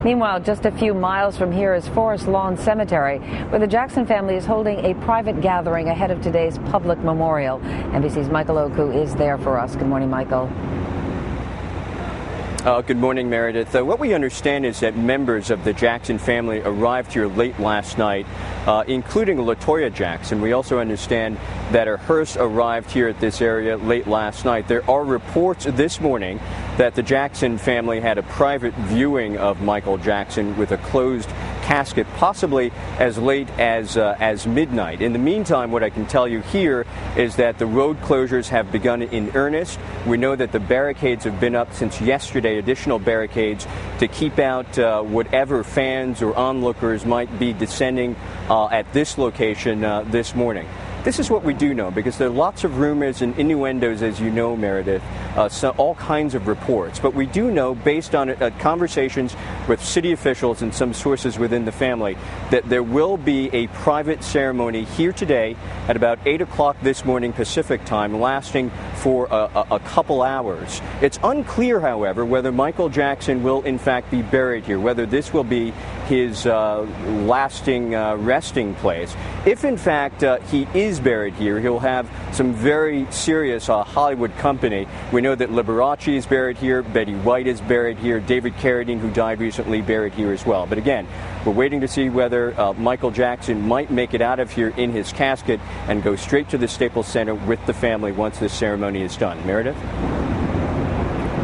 Meanwhile, just a few miles from here is Forest Lawn Cemetery, where the Jackson family is holding a private gathering ahead of today's public memorial. NBC's Michael Oku is there for us. Good morning, Michael. Good morning, Meredith. What we understand is that members of the Jackson family arrived here late last night, including LaToya Jackson. We also understand that a hearse arrived here at this area late last night. There are reports this morning that the Jackson family had a private viewing of Michael Jackson with a closed casket, possibly as late as midnight. In the meantime, what I can tell you here is that the road closures have begun in earnest. We know that the barricades have been up since yesterday, additional barricades to keep out whatever fans or onlookers might be descending at this location this morning. This is what we do know, because there are lots of rumors and innuendos, as you know, Meredith, all kinds of reports. But we do know, based on conversations with city officials and some sources within the family, that there will be a private ceremony here today at about 8 o'clock this morning Pacific time, lasting for a couple hours. It's unclear, however, whether Michael Jackson will in fact be buried here, whether this will be his lasting resting place. If in fact he is buried here, he'll have some very serious Hollywood company. We know that Liberace is buried here, Betty White is buried here, David Carradine, who died recently, buried here as well. But again, we're waiting to see whether Michael Jackson might make it out of here in his casket and go straight to the Staples Center with the family once this ceremony is done. Meredith?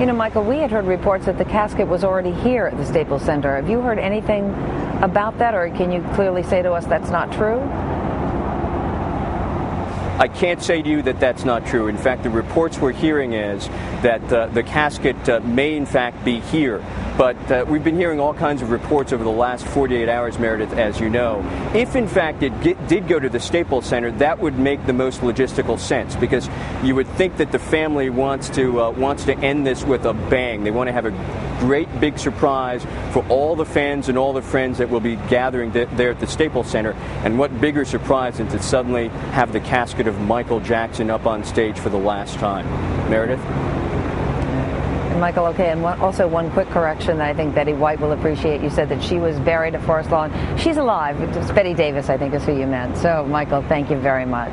You know, Michael, we had heard reports that the casket was already here at the Staples Center. Have you heard anything about that, or can you clearly say to us that's not true? I can't say to you that that's not true. In fact, the reports we're hearing is that the casket may in fact be here. But we've been hearing all kinds of reports over the last 48 hours, Meredith, as you know. If, in fact, it did go to the Staples Center, that would make the most logistical sense, because you would think that the family wants to end this with a bang. They want to have a great big surprise for all the fans and all the friends that will be gathering there at the Staples Center. And what bigger surprise than to suddenly have the casket of Michael Jackson up on stage for the last time. Meredith? Michael, okay, and also one quick correction that I think Betty White will appreciate. You said that she was buried at Forest Lawn. She's alive. It's Betty Davis, I think, is who you meant. So, Michael, thank you very much.